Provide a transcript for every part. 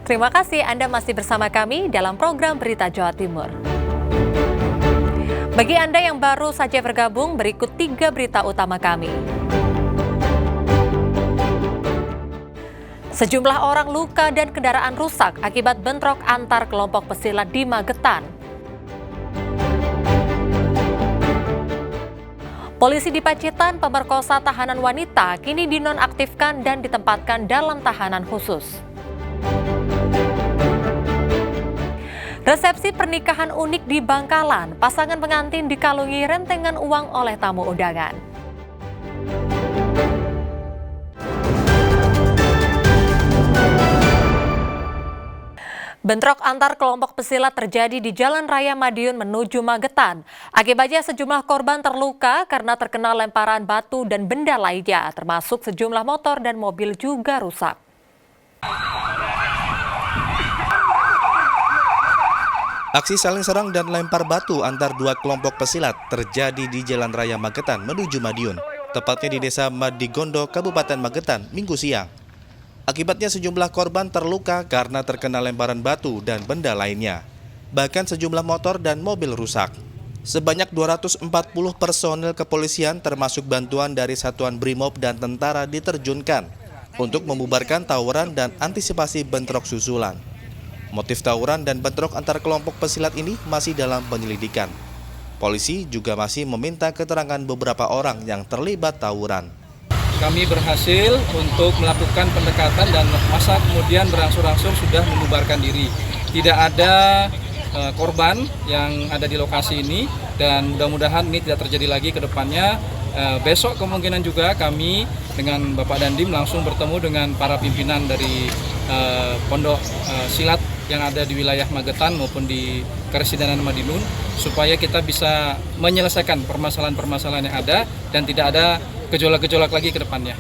Terima kasih Anda masih bersama kami dalam program Berita Jawa Timur. Bagi Anda yang baru saja bergabung, berikut 3 berita utama kami. Sejumlah orang luka dan kendaraan rusak akibat bentrok antar kelompok pesilat di Magetan. Polisi di Pacitan pemerkosa tahanan wanita kini dinonaktifkan dan ditempatkan dalam tahanan khusus. Resepsi pernikahan unik di Bangkalan, pasangan pengantin dikalungi rentengan uang oleh tamu undangan. Bentrok antar kelompok pesilat terjadi di Jalan Raya Madiun menuju Magetan. Akibatnya sejumlah korban terluka karena terkena lemparan batu dan benda lainnya, termasuk sejumlah motor dan mobil juga rusak. Aksi saling serang dan lempar batu antar 2 kelompok pesilat terjadi di Jalan Raya Magetan menuju Madiun, tepatnya di Desa Madigondo, Kabupaten Magetan, Minggu siang. Akibatnya sejumlah korban terluka karena terkena lemparan batu dan benda lainnya. Bahkan sejumlah motor dan mobil rusak. Sebanyak 240 personil kepolisian termasuk bantuan dari Satuan Brimob dan tentara diterjunkan untuk membubarkan tawuran dan antisipasi bentrok susulan. Motif tawuran dan bentrok antar kelompok pesilat ini masih dalam penyelidikan. Polisi juga masih meminta keterangan beberapa orang yang terlibat tawuran. Kami berhasil untuk melakukan pendekatan dan masa kemudian berangsur-angsur sudah membubarkan diri. Tidak ada korban yang ada di lokasi ini dan mudah-mudahan ini tidak terjadi lagi ke depannya. Besok kemungkinan juga kami dengan Bapak Dandim langsung bertemu dengan para pimpinan dari pondok silat yang ada di wilayah Magetan maupun di Karesidenan Madiun supaya kita bisa menyelesaikan permasalahan-permasalahan yang ada dan tidak ada gejolak-gejolak lagi ke depannya.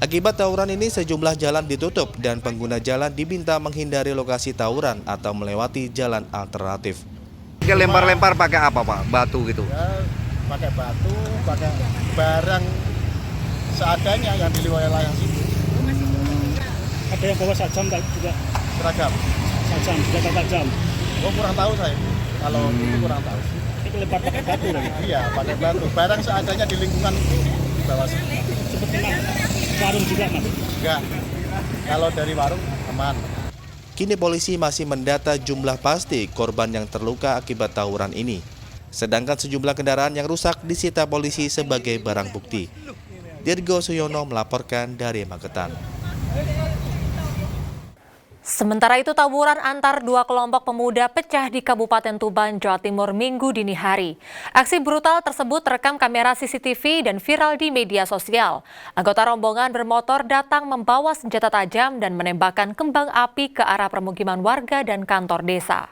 Akibat tawuran ini sejumlah jalan ditutup dan pengguna jalan diminta menghindari lokasi tawuran atau melewati jalan alternatif. Lempar-lempar pakai apa Pak? Batu gitu? Ya, pakai batu, pakai barang seadanya yang di wilayah situ. Ada yang bawa sajam juga? Seragam. Sajam, senjata tajam. Oh, kurang tahu saya. Kalau itu kurang tahu. Itu lempar pakai batu lagi? Iya, pakai batu. Barang seadanya di lingkungan di bawah sini. Seperti warung juga, Mas? Enggak. Kalau dari warung aman. Kini polisi masih mendata jumlah pasti korban yang terluka akibat tawuran ini. Sedangkan sejumlah kendaraan yang rusak disita polisi sebagai barang bukti. Dirgo Suyono melaporkan dari Magetan. Sementara itu, tawuran antar 2 kelompok pemuda pecah di Kabupaten Tuban, Jawa Timur Minggu dini hari. Aksi brutal tersebut terekam kamera CCTV dan viral di media sosial. Anggota rombongan bermotor datang membawa senjata tajam dan menembakkan kembang api ke arah permukiman warga dan kantor desa.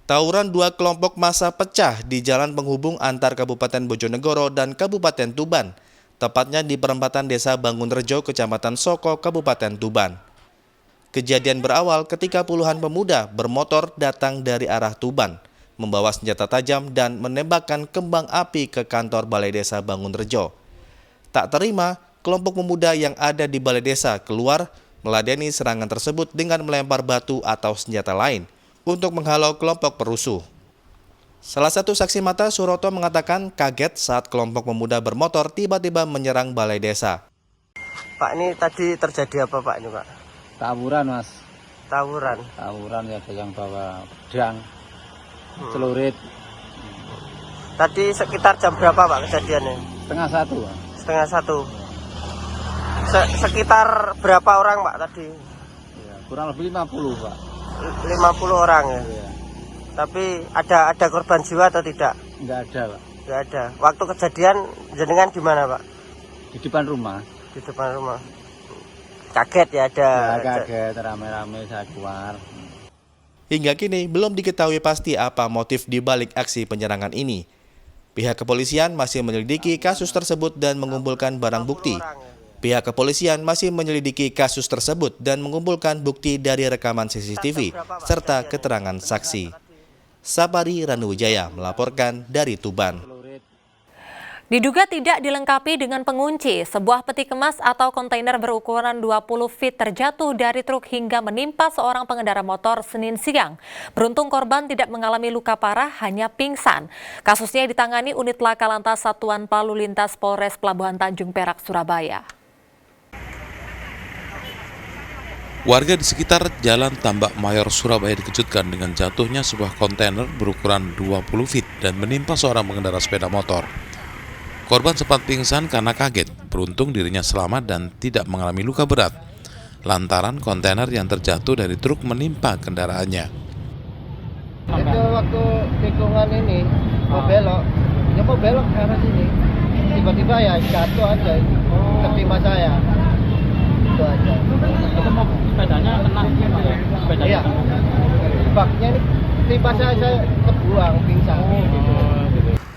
Tawuran 2 kelompok massa pecah di jalan penghubung antar Kabupaten Bojonegoro dan Kabupaten Tuban, tepatnya di perempatan Desa Bangunrejo, Kecamatan Soko, Kabupaten Tuban. Kejadian berawal ketika puluhan pemuda bermotor datang dari arah Tuban, membawa senjata tajam dan menembakkan kembang api ke kantor Balai Desa Bangunrejo. Tak terima, kelompok pemuda yang ada di Balai Desa keluar meladeni serangan tersebut dengan melempar batu atau senjata lain untuk menghalau kelompok perusuh. Salah satu saksi mata Suroto mengatakan kaget saat kelompok pemuda bermotor tiba-tiba menyerang balai desa. Pak, ini tadi terjadi apa Pak ini Pak? Tawuran Mas. Tawuran? Tawuran ya, ada yang bawa pedang, celurit. Tadi sekitar jam berapa Pak kejadiannya? Setengah 1 Pak. Setengah 1. Sekitar berapa orang Pak tadi? Ya, kurang lebih 50 Pak. 50 orang ya? Ya. Tapi ada korban jiwa atau tidak? Enggak ada Pak. Enggak ada. Waktu kejadian jenengan di mana Pak? Di depan rumah. Di depan rumah. Kaget ya ada? Ya, kaget, rame-rame saya keluar. Hingga kini belum diketahui pasti apa motif di balik aksi penyerangan ini. Pihak kepolisian masih menyelidiki kasus tersebut dan mengumpulkan barang bukti. Pihak kepolisian masih menyelidiki kasus tersebut dan mengumpulkan bukti dari rekaman CCTV serta keterangan saksi. Sapari Ranuwijaya melaporkan dari Tuban. Diduga tidak dilengkapi dengan pengunci, sebuah peti kemas atau kontainer berukuran 20 feet terjatuh dari truk hingga menimpa seorang pengendara motor Senin siang. Beruntung korban tidak mengalami luka parah, hanya pingsan. Kasusnya ditangani unit laka lantas Satuan Lalu Lintas Polres Pelabuhan Tanjung Perak, Surabaya. Warga di sekitar Jalan Tambak Mayor, Surabaya dikejutkan dengan jatuhnya sebuah kontainer berukuran 20 feet dan menimpa seorang pengendara sepeda motor. Korban sempat pingsan karena kaget, beruntung dirinya selamat dan tidak mengalami luka berat, lantaran kontainer yang terjatuh dari truk menimpa kendaraannya. Itu waktu tikungan ini, mau belok ke arah sini, tiba-tiba ya jatuh aja, ketimpa saya. Itu aja. Itu mau sepedanya kena ya? Sepedanya. Iya. Baknya ini timpa saya kebuang, pingsan.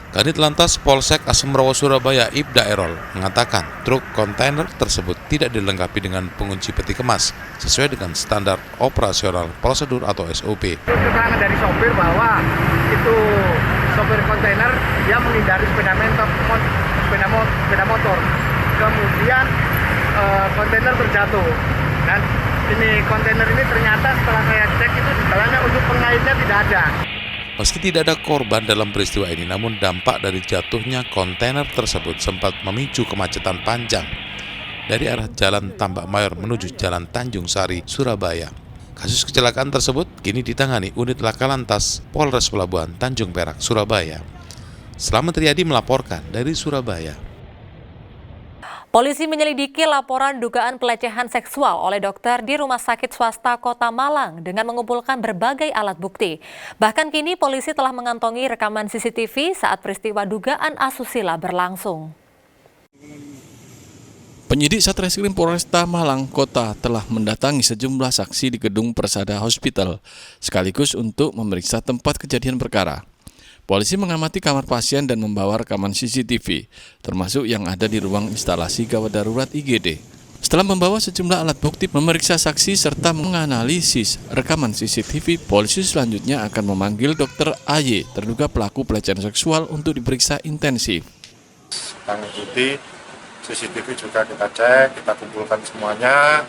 Kanit Lantas Polsek Asemrowo Surabaya Ibda Erol mengatakan truk kontainer tersebut tidak dilengkapi dengan pengunci peti kemas sesuai dengan standar operasional prosedur atau SOP. Keterangan dari sopir bahwa itu sopir kontainer dia menghindari sepeda motor. Kemudian kontainer terjatuh. Dan ini kontainer ini ternyata setelah saya cek itu di dalamnya untuk pengaitnya tidak ada. Meski tidak ada korban dalam peristiwa ini, namun dampak dari jatuhnya kontainer tersebut sempat memicu kemacetan panjang dari arah Jalan Tambak Mayor menuju Jalan Tanjung Sari, Surabaya. Kasus kecelakaan tersebut kini ditangani unit laka lantas Polres Pelabuhan Tanjung Perak, Surabaya. Slamet Riyadi melaporkan dari Surabaya. Polisi menyelidiki laporan dugaan pelecehan seksual oleh dokter di Rumah Sakit Swasta Kota Malang dengan mengumpulkan berbagai alat bukti. Bahkan kini polisi telah mengantongi rekaman CCTV saat peristiwa dugaan asusila berlangsung. Penyidik Satreskrim Polresta Malang Kota telah mendatangi sejumlah saksi di gedung Persada Hospital sekaligus untuk memeriksa tempat kejadian perkara. Polisi mengamati kamar pasien dan membawa rekaman CCTV, termasuk yang ada di ruang instalasi gawat darurat IGD. Setelah membawa sejumlah alat bukti, memeriksa saksi serta menganalisis rekaman CCTV, polisi selanjutnya akan memanggil Dr. AY, terduga pelaku pelecehan seksual, untuk diperiksa intensif. Mengikuti CCTV juga kita cek, kita kumpulkan semuanya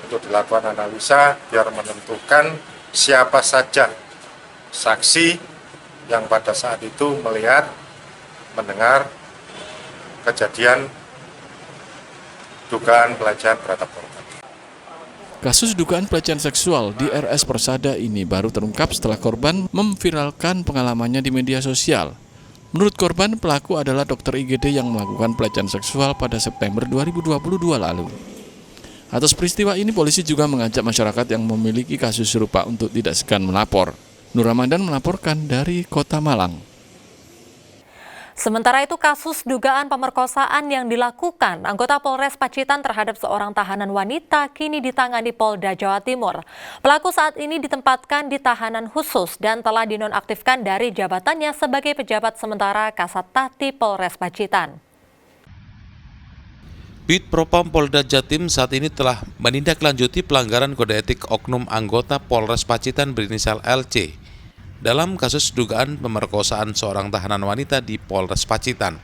untuk dilakukan analisa biar menentukan siapa saja saksi yang pada saat itu melihat, mendengar kejadian dugaan pelecehan terhadap korban. Kasus dugaan pelecehan seksual di RS Persada ini baru terungkap setelah korban memviralkan pengalamannya di media sosial. Menurut korban, pelaku adalah dokter IGD yang melakukan pelecehan seksual pada September 2022 lalu. Atas peristiwa ini, polisi juga mengajak masyarakat yang memiliki kasus serupa untuk tidak segan melapor. Nur Ramadan melaporkan dari Kota Malang. Sementara itu, kasus dugaan pemerkosaan yang dilakukan anggota Polres Pacitan terhadap seorang tahanan wanita kini ditangani Polda Jawa Timur. Pelaku saat ini ditempatkan di tahanan khusus dan telah dinonaktifkan dari jabatannya sebagai pejabat sementara Kasat Tati Polres Pacitan. Bid Propam Polda Jatim saat ini telah menindaklanjuti pelanggaran kode etik oknum anggota Polres Pacitan berinisial LC dalam kasus dugaan pemerkosaan seorang tahanan wanita di Polres Pacitan.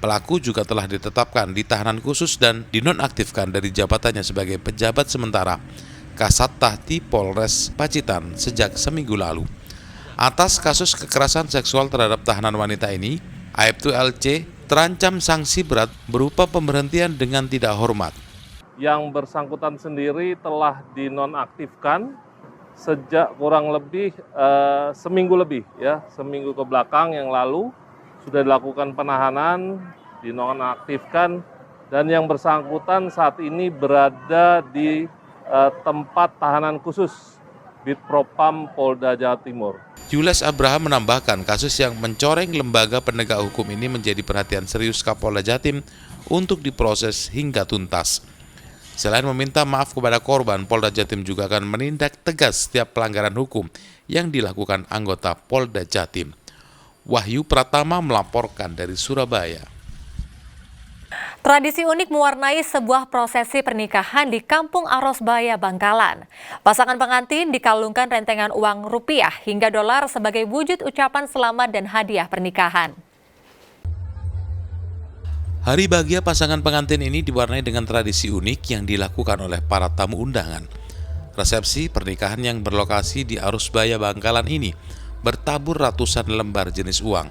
Pelaku juga telah ditetapkan di tahanan khusus dan dinonaktifkan dari jabatannya sebagai pejabat sementara Kasat Tati Polres Pacitan sejak seminggu lalu. Atas kasus kekerasan seksual terhadap tahanan wanita ini, Aibtu LC terancam sanksi berat berupa pemberhentian dengan tidak hormat. Yang bersangkutan sendiri telah dinonaktifkan sejak kurang lebih seminggu lebih, seminggu ke belakang yang lalu sudah dilakukan penahanan, dinonaktifkan, dan yang bersangkutan saat ini berada di tempat tahanan khusus Bid Propam Polda Jawa Timur. Jules Abraham menambahkan kasus yang mencoreng lembaga penegak hukum ini menjadi perhatian serius Kapolda Jatim untuk diproses hingga tuntas. Selain meminta maaf kepada korban, Polda Jatim juga akan menindak tegas setiap pelanggaran hukum yang dilakukan anggota Polda Jatim. Wahyu Pratama melaporkan dari Surabaya. Tradisi unik mewarnai sebuah prosesi pernikahan di Kampung Arosbaya, Bangkalan. Pasangan pengantin dikalungkan rentengan uang rupiah hingga dolar sebagai wujud ucapan selamat dan hadiah pernikahan. Hari bahagia pasangan pengantin ini diwarnai dengan tradisi unik yang dilakukan oleh para tamu undangan. Resepsi pernikahan yang berlokasi di Arusbaya Bangkalan ini bertabur ratusan lembar jenis uang.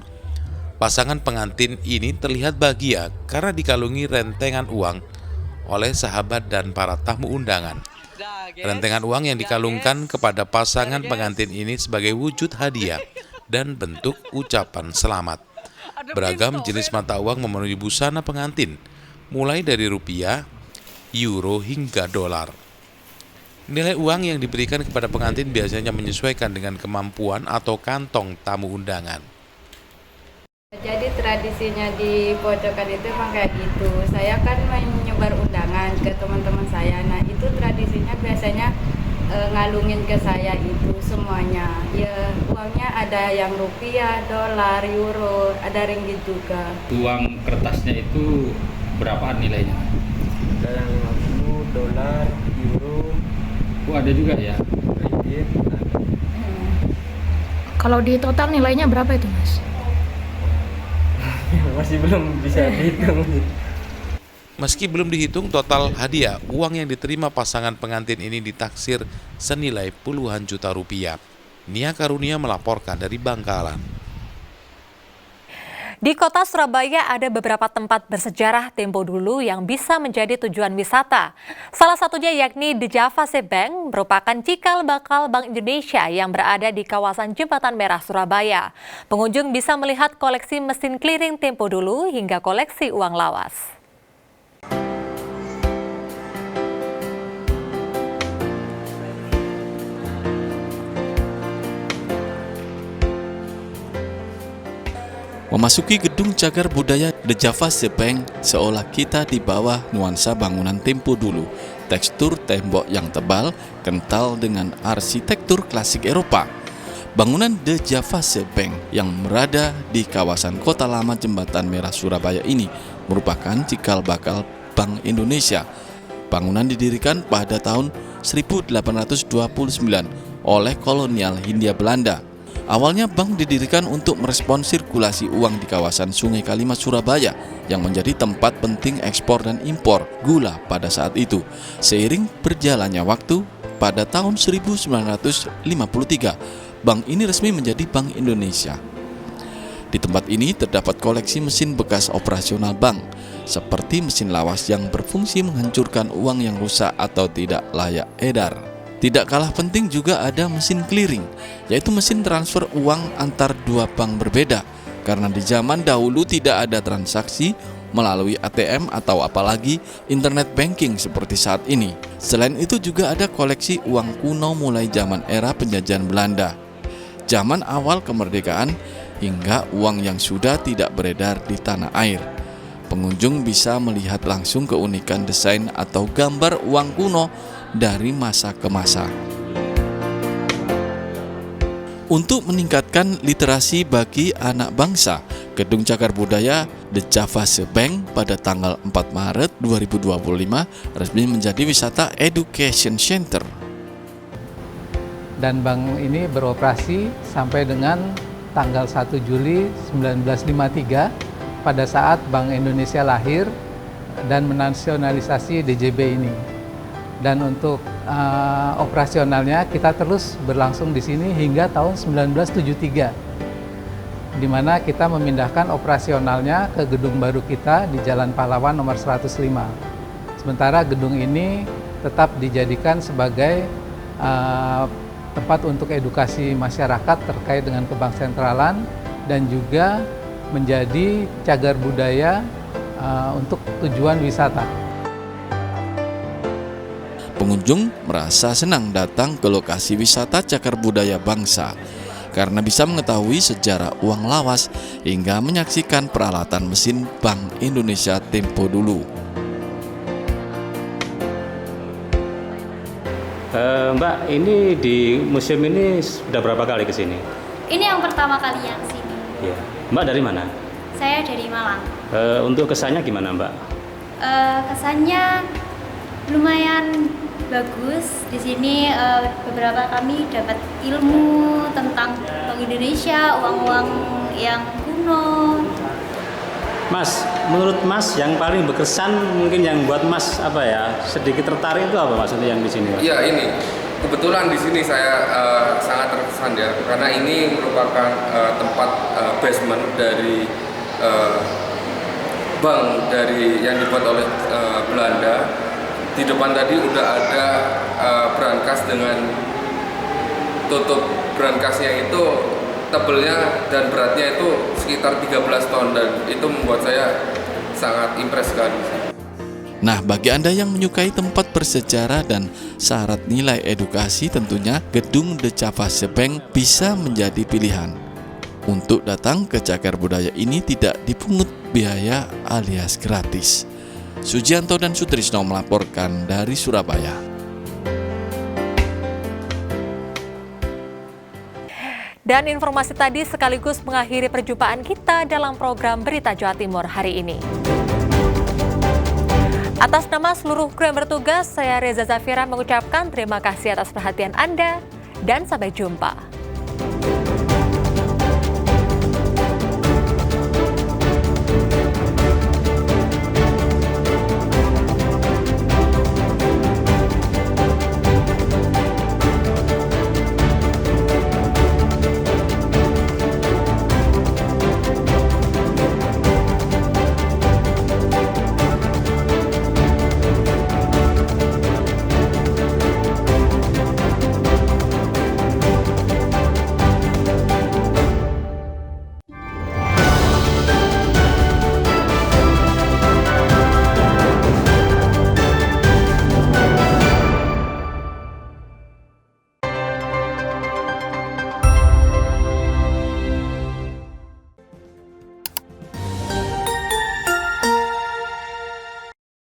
Pasangan pengantin ini terlihat bahagia karena dikalungi rentengan uang oleh sahabat dan para tamu undangan. Rentengan uang yang dikalungkan kepada pasangan pengantin ini sebagai wujud hadiah dan bentuk ucapan selamat. Beragam jenis mata uang memenuhi busana pengantin, mulai dari rupiah, euro hingga dolar. Nilai uang yang diberikan kepada pengantin biasanya menyesuaikan dengan kemampuan atau kantong tamu undangan. Jadi tradisinya di pojokan itu emang kayak gitu. Saya kan menyebar undangan ke teman-teman saya. Nah itu tradisinya biasanya ngalungin ke saya itu semuanya. Ya uangnya ada yang rupiah, dolar, euro, ada ringgit juga. Uang kertasnya itu berapaan nilainya? Ada yang 50, dolar, euro. Oh, ada juga ya? Ringgit. Kalau di total nilainya berapa itu, Mas? Masih belum bisa dihitung. Meski belum dihitung total hadiah, uang yang diterima pasangan pengantin ini ditaksir senilai puluhan juta rupiah. Nia Karunia melaporkan dari Bangkalan. Di kota Surabaya ada beberapa tempat bersejarah tempo dulu yang bisa menjadi tujuan wisata. Salah satunya yakni The Javase Bank, merupakan cikal bakal Bank Indonesia yang berada di kawasan Jembatan Merah Surabaya. Pengunjung bisa melihat koleksi mesin clearing tempo dulu hingga koleksi uang lawas. Memasuki gedung cagar budaya The Javase Bank, seolah kita di bawah nuansa bangunan tempo dulu. Tekstur tembok yang tebal, kental dengan arsitektur klasik Eropa. Bangunan The Javase Bank yang berada di kawasan Kota Lama Jembatan Merah Surabaya ini merupakan cikal bakal Bank Indonesia. Bangunan didirikan pada tahun 1829 oleh kolonial Hindia Belanda. Awalnya bank didirikan untuk merespon sirkulasi uang di kawasan Sungai Kalimat Surabaya yang menjadi tempat penting ekspor dan impor gula pada saat itu. Seiring berjalannya waktu, pada tahun 1953, bank ini resmi menjadi Bank Indonesia. Di tempat ini terdapat koleksi mesin bekas operasional bank, seperti mesin lawas yang berfungsi menghancurkan uang yang rusak atau tidak layak edar. Tidak kalah penting juga ada mesin clearing, yaitu mesin transfer uang antar dua bank berbeda. Karena di zaman dahulu tidak ada transaksi melalui ATM atau apalagi internet banking seperti saat ini. Selain itu juga ada koleksi uang kuno mulai zaman era penjajahan Belanda, zaman awal kemerdekaan, hingga uang yang sudah tidak beredar di tanah air. Pengunjung bisa melihat langsung keunikan desain atau gambar uang kuno dari masa ke masa. Untuk meningkatkan literasi bagi anak bangsa, Gedung Cagar Budaya The Javase Bank pada tanggal 4 Maret 2025 resmi menjadi wisata education center. Dan bank ini beroperasi sampai dengan tanggal 1 Juli 1953 pada saat Bank Indonesia lahir dan menasionalisasi DJB ini. Dan untuk operasionalnya kita terus berlangsung di sini hingga tahun 1973, di mana kita memindahkan operasionalnya ke gedung baru kita di Jalan Pahlawan nomor 105. Sementara gedung ini tetap dijadikan sebagai tempat untuk edukasi masyarakat terkait dengan kebang sentralan dan juga menjadi cagar budaya untuk tujuan wisata. Pengunjung merasa senang datang ke lokasi wisata cagar budaya bangsa karena bisa mengetahui sejarah uang lawas hingga menyaksikan peralatan mesin Bank Indonesia tempo dulu. Mbak, ini di museum ini sudah berapa kali ke sini? Ini yang pertama kali yang sini. Ya. Mbak dari mana? Saya dari Malang. Untuk kesannya gimana, Mbak? Kesannya lumayan bagus. Di sini beberapa kami dapat ilmu tentang Bank Indonesia, uang-uang yang kuno. Mas, menurut Mas yang paling berkesan mungkin yang buat Mas sedikit tertarik itu apa maksudnya yang di sini? Mas? Ya ini, kebetulan di sini saya sangat terkesan ya, karena ini merupakan tempat basement dari bank yang dibuat oleh Belanda. Di depan tadi udah ada brankas dengan tutup brankasnya itu tebelnya dan beratnya itu sekitar 13 ton dan itu membuat saya sangat impress sekali. Nah, bagi Anda yang menyukai tempat bersejarah dan syarat nilai edukasi, tentunya Gedung The Cavase Bank bisa menjadi pilihan. Untuk datang ke Cagar Budaya ini tidak dipungut biaya alias gratis. Sujianto dan Sutrisno melaporkan dari Surabaya. Dan informasi tadi sekaligus mengakhiri perjumpaan kita dalam program Berita Jawa Timur hari ini. Atas nama seluruh kru yang bertugas, saya Reza Zafira mengucapkan terima kasih atas perhatian Anda dan sampai jumpa.